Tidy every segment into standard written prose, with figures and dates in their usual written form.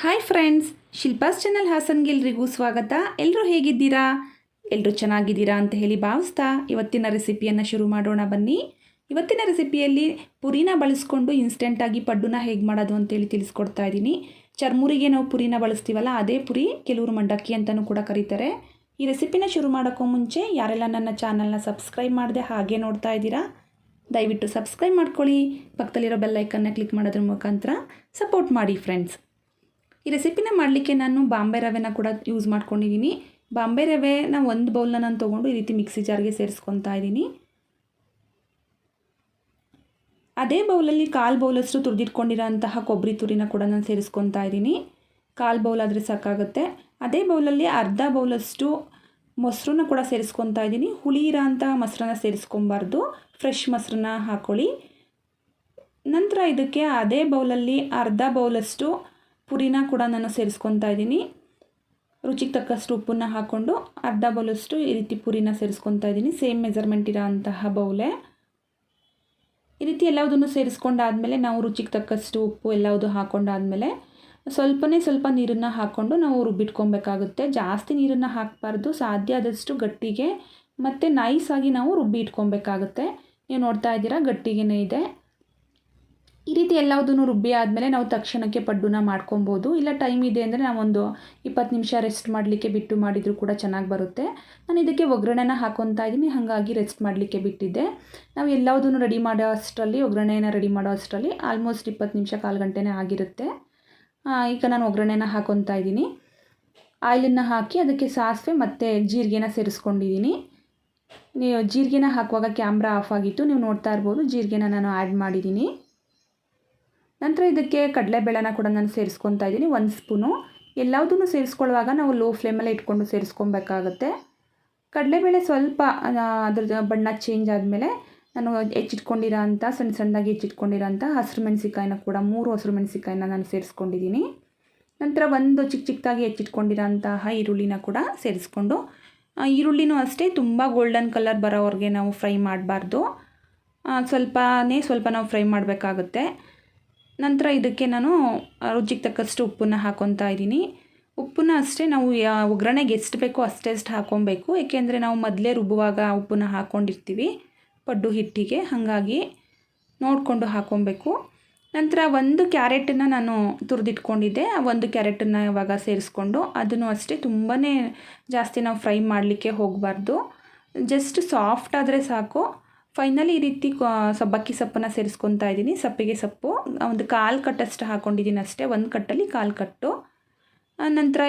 Hi friends, Shilpa's channel ಹಾಸನ್ಗೆ ಎಲ್ರಿಗೂ ಸ್ವಾಗತ. ಎಲ್ಲರೂ ಹೇಗಿದ್ದೀರಾ? ಎಲ್ಲರೂ ಚೆನ್ನಾಗಿದ್ದೀರಾ ಅಂತ ಹೇಳಿ ಭಾವಿಸ್ತಾ ಇವತ್ತಿನ ರೆಸಿಪಿಯನ್ನು ಶುರು ಮಾಡೋಣ ಬನ್ನಿ. ಇವತ್ತಿನ ರೆಸಿಪಿಯಲ್ಲಿ ಪುರಿನ ಬಳಸ್ಕೊಂಡು ಇನ್ಸ್ಟೆಂಟಾಗಿ ಪಡ್ಡುನ ಹೇಗೆ ಮಾಡೋದು ಅಂತೇಳಿ ತಿಳಿಸ್ಕೊಡ್ತಾ ಇದ್ದೀನಿ. ಚರ್ಮುರಿಗೆ ನಾವು ಪುರಿನ ಬಳಸ್ತೀವಲ್ಲ, ಅದೇ ಪುರಿ ಕೆಲವರು ಮಂಡಕ್ಕಿ ಅಂತಲೂ ಕೂಡ ಕರೀತಾರೆ. ಈ ರೆಸಿಪಿನ ಶುರು ಮಾಡೋಕ್ಕೂ ಮುಂಚೆ ಯಾರೆಲ್ಲ ನನ್ನ ಚಾನಲ್ನ ಸಬ್ಸ್ಕ್ರೈಬ್ ಮಾಡದೆ ಹಾಗೆ ನೋಡ್ತಾ ಇದ್ದೀರಾ, ದಯವಿಟ್ಟು ಸಬ್ಸ್ಕ್ರೈಬ್ ಮಾಡ್ಕೊಳ್ಳಿ. ಪಕ್ಕದಲ್ಲಿರೋ ಬೆಲ್ ಐಕನ್ನ ಕ್ಲಿಕ್ ಮಾಡೋದ್ರ ಮುಖಾಂತರ ಸಪೋರ್ಟ್ ಮಾಡಿ ಫ್ರೆಂಡ್ಸ್. ಈ ರೆಸಿಪಿನ ಮಾಡಲಿಕ್ಕೆ ನಾನು ಬಾಂಬೆ ರವೆನ ಕೂಡ ಯೂಸ್ ಮಾಡ್ಕೊಂಡಿದ್ದೀನಿ. ಬಾಂಬೆ ರವೆನ ಒಂದು ಬೌಲ್ನ ನಾನು ತೊಗೊಂಡು ಈ ರೀತಿ ಮಿಕ್ಸಿ ಜಾರ್ಗೆ ಸೇರಿಸ್ಕೊತಾ ಇದ್ದೀನಿ. ಅದೇ ಬೌಲಲ್ಲಿ 1/4 ಬೌಲಷ್ಟು ತುರಿದಿಟ್ಕೊಂಡಿರೋ ಅಂತಹ ಕೊಬ್ಬರಿ ತುರಿನ ಕೂಡ ನಾನು ಸೇರಿಸ್ಕೊತಾ ಇದ್ದೀನಿ. 1/4 ಬೌಲ್ ಆದರೆ ಸಾಕಾಗುತ್ತೆ. ಅದೇ ಬೌಲಲ್ಲಿ ಅರ್ಧ ಬೌಲಷ್ಟು ಮೊಸರನ್ನ ಕೂಡ ಸೇರಿಸ್ಕೊತಾ ಇದ್ದೀನಿ. ಹುಳಿ ಇರೋ ಅಂತಹ ಮೊಸರನ್ನ ಸೇರಿಸ್ಕೊಬಾರ್ದು, ಫ್ರೆಶ್ ಮೊಸರನ್ನ ಹಾಕ್ಕೊಳ್ಳಿ. ನಂತರ ಇದಕ್ಕೆ ಅದೇ ಬೌಲಲ್ಲಿ ಅರ್ಧ ಬೌಲಷ್ಟು ಪುರಿನ ಕೂಡ ನಾನು ಸೇರಿಸ್ಕೊತಾ ಇದ್ದೀನಿ. ರುಚಿಗೆ ತಕ್ಕಷ್ಟು ಉಪ್ಪನ್ನು ಹಾಕ್ಕೊಂಡು ಅರ್ಧ ಬೌಲಷ್ಟು ಈ ರೀತಿ ಪುರಿನ ಸೇರಿಸ್ಕೊತಾ ಇದ್ದೀನಿ. ಸೇಮ್ ಮೆಜರ್ಮೆಂಟ್ ಇರೋ ಅಂತಹ ಬೌಲೆ. ಈ ರೀತಿ ಎಲ್ಲದನ್ನು ಸೇರಿಸ್ಕೊಂಡಾದಮೇಲೆ ನಾವು ರುಚಿಗೆ ತಕ್ಕಷ್ಟು ಉಪ್ಪು ಎಲ್ಲವುದು ಹಾಕ್ಕೊಂಡಾದಮೇಲೆ ಸ್ವಲ್ಪ ನೀರನ್ನು ಹಾಕ್ಕೊಂಡು ನಾವು ರುಬ್ಬಿಟ್ಕೊಬೇಕಾಗುತ್ತೆ. ಜಾಸ್ತಿ ನೀರನ್ನು ಹಾಕಬಾರ್ದು, ಸಾಧ್ಯ ಆದಷ್ಟು ಗಟ್ಟಿಗೆ ಮತ್ತು ನೈಸಾಗಿ ನಾವು ರುಬ್ಬಿ ಇಟ್ಕೊಬೇಕಾಗುತ್ತೆ. ನೀವು ನೋಡ್ತಾ ಇದ್ದೀರಾ ಗಟ್ಟಿಗೆನೇ ಇದೆ. ಈ ರೀತಿ ಎಲ್ಲದನ್ನು ರುಬ್ಬಿ ಆದಮೇಲೆ ನಾವು ತಕ್ಷಣಕ್ಕೆ ಪಡ್ಡುನ ಮಾಡ್ಕೊಬೋದು. ಇಲ್ಲ ಟೈಮ್ ಇದೆ ಅಂದರೆ ನಾವೊಂದು 20 ನಿಮಿಷ ರೆಸ್ಟ್ ಮಾಡಲಿಕ್ಕೆ ಬಿಟ್ಟು ಮಾಡಿದರೂ ಕೂಡ ಚೆನ್ನಾಗಿ ಬರುತ್ತೆ. ನಾನು ಇದಕ್ಕೆ ಒಗ್ಗರಣೆನ ಹಾಕ್ಕೊತಾ ಇದ್ದೀನಿ, ಹಾಗಾಗಿ ರೆಸ್ಟ್ ಮಾಡಲಿಕ್ಕೆ ಬಿಟ್ಟಿದ್ದೆ. ನಾವು ಎಲ್ಲದನ್ನು ರೆಡಿ ಮಾಡೋ ಅಷ್ಟರಲ್ಲಿ, ಒಗ್ಗರಣೆನ ರೆಡಿ ಮಾಡೋ ಅಷ್ಟರಲ್ಲಿ ಆಲ್ಮೋಸ್ಟ್ 20 ನಿಮಿಷ, 1/4 ಗಂಟೆನೇ ಆಗಿರುತ್ತೆ. ಈಗ ನಾನು ಒಗ್ಗರಣೆನ ಹಾಕ್ಕೊತಾ ಇದ್ದೀನಿ. ಆಯಿಲನ್ನು ಹಾಕಿ ಅದಕ್ಕೆ ಸಾಸಿವೆ ಮತ್ತು ಜೀರಿಗೆನ ಸೇರಿಸ್ಕೊಂಡಿದ್ದೀನಿ. ನೀವು ಜೀರಿಗೆನ ಹಾಕುವಾಗ ಕ್ಯಾಮ್ರಾ ಆಫ್ ಆಗಿತ್ತು, ನೀವು ನೋಡ್ತಾ ಇರ್ಬೋದು. ಜೀರಿಗೆನ ನಾನು ಆ್ಯಡ್ ಮಾಡಿದ್ದೀನಿ. ನಂತರ ಇದಕ್ಕೆ ಕಡಲೆಬೇಳೆನ ಕೂಡ ನಾನು ಸೇರಿಸ್ಕೊತಾ ಇದ್ದೀನಿ, 1 ಸ್ಪೂನು. ಎಲ್ಲದನ್ನು ಸೇರಿಸ್ಕೊಳ್ಳುವಾಗ ನಾವು ಲೋ ಫ್ಲೇಮಲ್ಲೇ ಇಟ್ಕೊಂಡು ಸೇರಿಸ್ಕೊಬೇಕಾಗುತ್ತೆ. ಕಡಲೆಬೇಳೆ ಸ್ವಲ್ಪ ಅದ್ರ ಬಣ್ಣ ಚೇಂಜ್ ಆದಮೇಲೆ ನಾನು ಹೆಚ್ಚಿಟ್ಕೊಂಡಿರೋ ಅಂಥ ಸಣ್ಣದಾಗಿ ಹೆಚ್ಚಿಟ್ಕೊಂಡಿರೋ ಅಂಥ ಹಸಿರು ಮೆಣಸಿಕಾಯಿನ ಕೂಡ 3 ಹಸಿರು ಮೆಣಸಿಕಾಯಿನ ನಾನು ಸೇರಿಸ್ಕೊಂಡಿದ್ದೀನಿ. ನಂತರ ಒಂದು ಚಿಕ್ಕದಾಗಿ ಹೆಚ್ಚಿಟ್ಕೊಂಡಿರೋ ಅಂತಹ ಈರುಳ್ಳಿನ ಕೂಡ ಸೇರಿಸ್ಕೊಂಡು, ಈರುಳ್ಳಿನೂ ಅಷ್ಟೇ ತುಂಬ ಗೋಲ್ಡನ್ ಕಲರ್ ಬರೋವರೆಗೆ ನಾವು ಫ್ರೈ ಮಾಡಬಾರ್ದು, ಸ್ವಲ್ಪ ನಾವು ಫ್ರೈ ಮಾಡಬೇಕಾಗುತ್ತೆ. ನಂತರ ಇದಕ್ಕೆ ನಾನು ರುಚಿಗೆ ತಕ್ಕಷ್ಟು ಉಪ್ಪನ್ನು ಹಾಕ್ಕೊತಾ ಇದ್ದೀನಿ. ಉಪ್ಪನ್ನ ಅಷ್ಟೇ ನಾವು ಒಗ್ಗರಣೆಗೆ ಎಷ್ಟು ಬೇಕೋ ಅಷ್ಟೆಷ್ಟು ಹಾಕ್ಕೊಬೇಕು. ಏಕೆಂದರೆ ನಾವು ಮೊದಲೇ ರುಬ್ಬುವಾಗ ಉಪ್ಪನ್ನ ಹಾಕ್ಕೊಂಡಿರ್ತೀವಿ ಪಡ್ಡು ಹಿಟ್ಟಿಗೆ, ಹಾಗಾಗಿ ನೋಡಿಕೊಂಡು ಹಾಕ್ಕೊಬೇಕು. ನಂತರ 1 ಕ್ಯಾರೆಟನ್ನು ನಾನು ತುರಿದಿಟ್ಕೊಂಡಿದ್ದೆ. ಆ 1 ಕ್ಯಾರೆಟನ್ನು ಇವಾಗ ಸೇರಿಸ್ಕೊಂಡು ಅದನ್ನು ಅಷ್ಟೇ ತುಂಬಾ ಜಾಸ್ತಿ ನಾವು ಫ್ರೈ ಮಾಡಲಿಕ್ಕೆ ಹೋಗಬಾರ್ದು, ಜಸ್ಟ್ ಸಾಫ್ಟ್ ಆದರೆ ಸಾಕು. ಫೈನಲಿ ಈ ರೀತಿ ಸಬ್ಬಕ್ಕಿ ಸೊಪ್ಪನ್ನು ಸೇರಿಸ್ಕೊತಾ ಇದ್ದೀನಿ. ಸಬ್ಬಿಗೆ ಸೊಪ್ಪು ಒಂದು 1/4 ಕಟ್ಟಷ್ಟು ಹಾಕ್ಕೊಂಡಿದ್ದೀನಿ ಅಷ್ಟೇ, 1 ಕಟ್ಟಲ್ಲಿ 1/4 ಕಟ್ಟು. ನಂತರ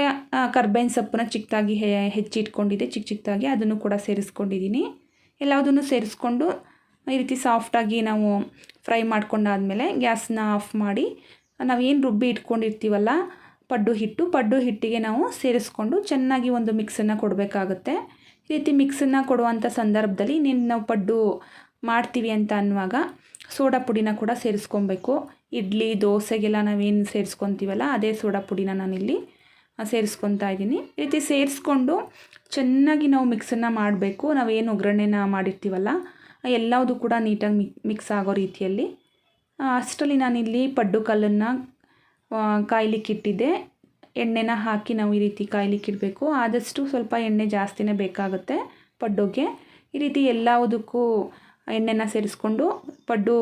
ಕರ್ಬೇವಿನ ಸೊಪ್ಪನ್ನ ಚಿಕ್ಕದಾಗಿ ಹೆಚ್ಚಿಟ್ಕೊಂಡಿದ್ದೆ, ಚಿಕ್ಕದಾಗಿ ಅದನ್ನು ಕೂಡ ಸೇರಿಸ್ಕೊಂಡಿದ್ದೀನಿ. ಎಲ್ಲದನ್ನು ಸೇರಿಸ್ಕೊಂಡು ಈ ರೀತಿ ಸಾಫ್ಟಾಗಿ ನಾವು ಫ್ರೈ ಮಾಡ್ಕೊಂಡಾದಮೇಲೆ ಗ್ಯಾಸ್ನ ಆಫ್ ಮಾಡಿ ನಾವೇನು ರುಬ್ಬಿ ಇಟ್ಕೊಂಡಿರ್ತೀವಲ್ಲ ಪಡ್ಡು ಹಿಟ್ಟಿಗೆ ನಾವು ಸೇರಿಸ್ಕೊಂಡು ಚೆನ್ನಾಗಿ ಒಂದು ಮಿಕ್ಸನ್ನು ಕೊಡಬೇಕಾಗುತ್ತೆ. ಈ ರೀತಿ ಮಿಕ್ಸನ್ನು ಕೊಡುವಂಥ ಸಂದರ್ಭದಲ್ಲಿ ನಾವು ಪಡ್ಡು ಮಾಡ್ತೀವಿ ಅಂತ ಅನ್ನುವಾಗ ಸೋಡಾ ಪುಡಿನ ಕೂಡ ಸೇರಿಸ್ಕೊಬೇಕು. ಇಡ್ಲಿ ದೋಸೆಗೆಲ್ಲ ನಾವೇನು ಸೇರಿಸ್ಕೊತೀವಲ್ಲ ಅದೇ ಸೋಡಾ ಪುಡಿನ ನಾನಿಲ್ಲಿ ಸೇರಿಸ್ಕೊತಾ ಇದ್ದೀನಿ. ಈ ರೀತಿ ಸೇರಿಸ್ಕೊಂಡು ಚೆನ್ನಾಗಿ ನಾವು ಮಿಕ್ಸನ್ನು ಮಾಡಬೇಕು. ನಾವೇನು ಒಗ್ಗರಣೆನ ಮಾಡಿರ್ತೀವಲ್ಲ ಎಲ್ಲವುದು ಕೂಡ ನೀಟಾಗಿ ಮಿಕ್ಸ್ ಆಗೋ ರೀತಿಯಲ್ಲಿ. ಅಷ್ಟರಲ್ಲಿ ನಾನಿಲ್ಲಿ ಪಡ್ಡು ಕಲ್ಲನ್ನು ಕಾಯ್ಲಿಕ್ಕಿಟ್ಟಿದ್ದೆ. ಎಣ್ಣೆನ ಹಾಕಿ ನಾವು ಈ ರೀತಿ ಕಾಯ್ಲಿಕ್ಕಿಡಬೇಕು. ಆದಷ್ಟು ಸ್ವಲ್ಪ ಎಣ್ಣೆ ಜಾಸ್ತಿನೇ ಬೇಕಾಗುತ್ತೆ ಪಡ್ಡುಗೆ. ಈ ರೀತಿ ಎಲ್ಲದಕ್ಕೂ ಎಣ್ಣೆನ ಸೇರಿಸ್ಕೊಂಡು ಪಡ್ಡು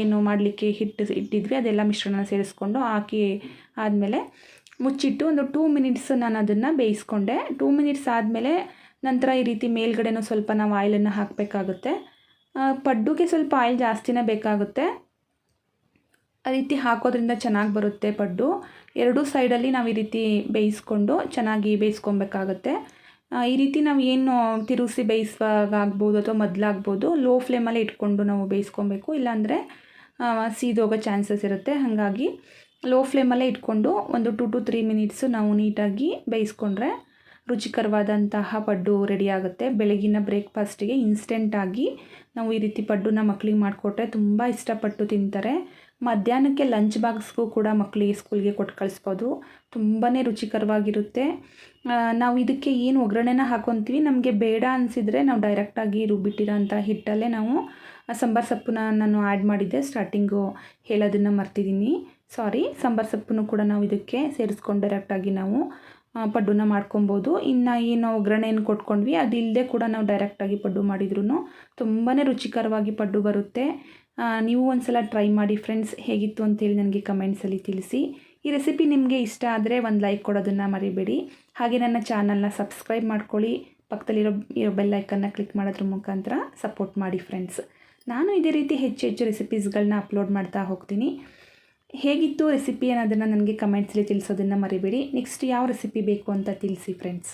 ಏನು ಮಾಡಲಿಕ್ಕೆ ಇಟ್ಟಿದ್ವಿ ಅದೆಲ್ಲ ಮಿಶ್ರಣ ಸೇರಿಸ್ಕೊಂಡು ಹಾಕಿ ಆದಮೇಲೆ ಮುಚ್ಚಿಟ್ಟು ಒಂದು 2 ಮಿನಿಟ್ಸ್ ನಾನು ಅದನ್ನು ಬೇಯಿಸ್ಕೊಂಡೆ. 2 ಮಿನಿಟ್ಸ್ ಆದಮೇಲೆ ನಂತರ ಈ ರೀತಿ ಮೇಲ್ಗಡೆನೂ ಸ್ವಲ್ಪ ನಾವು ಆಯಿಲನ್ನು ಹಾಕಬೇಕಾಗುತ್ತೆ. ಪಡ್ಡುಗೆ ಸ್ವಲ್ಪ ಆಯಿಲ್ ಜಾಸ್ತಿನೇ ಬೇಕಾಗುತ್ತೆ. ಆ ರೀತಿ ಹಾಕೋದ್ರಿಂದ ಚೆನ್ನಾಗಿ ಬರುತ್ತೆ ಪಡ್ಡು. 2 ಸೈಡಲ್ಲಿ ನಾವು ಈ ರೀತಿ ಬೇಯಿಸ್ಕೊಂಡು ಚೆನ್ನಾಗಿ ಬೇಯಿಸ್ಕೊಬೇಕಾಗುತ್ತೆ. ಈ ರೀತಿ ನಾವು ಏನು ತಿರುಗಿಸಿ ಬೇಯಿಸುವಾಗ ಆಗ್ಬೋದು ಅಥವಾ ಮೊದಲಾಗ್ಬೋದು, ಲೋ ಫ್ಲೇಮಲ್ಲೇ ಇಟ್ಕೊಂಡು ನಾವು ಬೇಯಿಸ್ಕೊಬೇಕು, ಇಲ್ಲಾಂದರೆ ಸೀದೋಗೋ ಚಾನ್ಸಸ್ ಇರುತ್ತೆ. ಹಾಗಾಗಿ ಲೋ ಫ್ಲೇಮಲ್ಲೇ ಇಟ್ಕೊಂಡು ಒಂದು 2 to 3 ಮಿನಿಟ್ಸು ನಾವು ನೀಟಾಗಿ ಬೇಯಿಸ್ಕೊಂಡ್ರೆ ರುಚಿಕರವಾದಂತಹ ಪಡ್ಡು ರೆಡಿ ಆಗುತ್ತೆ. ಬೆಳಗಿನ ಬ್ರೇಕ್ಫಾಸ್ಟಿಗೆ ಇನ್ಸ್ಟೆಂಟಾಗಿ ನಾವು ಈ ರೀತಿ ಪಡ್ಡುನ ಮಕ್ಕಳಿಗೆ ಮಾಡಿಕೊಟ್ರೆ ತುಂಬ ಇಷ್ಟಪಟ್ಟು ತಿಂತಾರೆ. ಮಧ್ಯಾಹ್ನಕ್ಕೆ ಲಂಚ್ ಬಾಕ್ಸ್ಗೂ ಕೂಡ ಮಕ್ಕಳಿಗೆ ಸ್ಕೂಲ್ಗೆ ಕೊಟ್ಟು ಕಳಿಸ್ಬೋದು. ತುಂಬಾ ರುಚಿಕರವಾಗಿರುತ್ತೆ. ನಾವು ಇದಕ್ಕೆ ಏನು ಒಗ್ಗರಣೆನ ಹಾಕ್ಕೊತೀವಿ, ನಮಗೆ ಬೇಡ ಅನಿಸಿದರೆ ನಾವು ಡೈರೆಕ್ಟಾಗಿ ರುಬ್ಬಿಟ್ಟಿರೋ ಅಂಥ ಹಿಟ್ಟಲ್ಲೇ ನಾವು ಸಾಂಬಾರು ಸೊಪ್ಪನ್ನ ನಾನು ಆ್ಯಡ್ ಮಾಡಿದ್ದೆ, ಸ್ಟಾರ್ಟಿಂಗು ಹೇಳೋದನ್ನು ಮರ್ತಿದ್ದೀನಿ. ಸಾಂಬಾರು ಸೊಪ್ಪನ್ನು ಕೂಡ ನಾವು ಇದಕ್ಕೆ ಸೇರಿಸ್ಕೊಂಡು ಡೈರೆಕ್ಟಾಗಿ ನಾವು ಪಡ್ಡುನ ಮಾಡ್ಕೊಬೋದು. ಇನ್ನು ಏನು ಒಗ್ಗರಣೆಯನ್ನು ಕೊಟ್ಕೊಂಡ್ವಿ ಅದಿಲ್ಲದೆ ಕೂಡ ನಾವು ಡೈರೆಕ್ಟಾಗಿ ಪಡ್ಡು ಮಾಡಿದ್ರೂ ತುಂಬಾ ರುಚಿಕರವಾಗಿ ಪಡ್ಡು ಬರುತ್ತೆ. ನೀವು ಒಂದು ಸಲ ಟ್ರೈ ಮಾಡಿ ಫ್ರೆಂಡ್ಸ್, ಹೇಗಿತ್ತು ಅಂತೇಳಿ ನನಗೆ ಕಮೆಂಟ್ಸಲ್ಲಿ ತಿಳಿಸಿ. ಈ ರೆಸಿಪಿ ನಿಮಗೆ ಇಷ್ಟ ಆದರೆ ಒಂದು ಲೈಕ್ ಕೊಡೋದನ್ನು ಮರಿಬೇಡಿ. ಹಾಗೆ ನನ್ನ ಚಾನಲ್ನ ಸಬ್ಸ್ಕ್ರೈಬ್ ಮಾಡ್ಕೊಳ್ಳಿ. ಪಕ್ಕದಲ್ಲಿರೋ ಬೆಲ್ ಐಕನ್ನ ಕ್ಲಿಕ್ ಮಾಡೋದ್ರ ಮುಖಾಂತರ ಸಪೋರ್ಟ್ ಮಾಡಿ ಫ್ರೆಂಡ್ಸ್. ನಾನು ಇದೇ ರೀತಿ ಹೆಚ್ಚು ರೆಸಿಪೀಸ್ಗಳನ್ನ ಅಪ್ಲೋಡ್ ಮಾಡ್ತಾ ಹೋಗ್ತೀನಿ. ಹೇಗಿತ್ತು ರೆಸಿಪಿ ಅನ್ನೋದನ್ನು ನನಗೆ ಕಮೆಂಟ್ಸಲ್ಲಿ ತಿಳಿಸೋದನ್ನು ಮರಿಬೇಡಿ. ನೆಕ್ಸ್ಟ್ ಯಾವ ರೆಸಿಪಿ ಬೇಕು ಅಂತ ತಿಳಿಸಿ ಫ್ರೆಂಡ್ಸ್.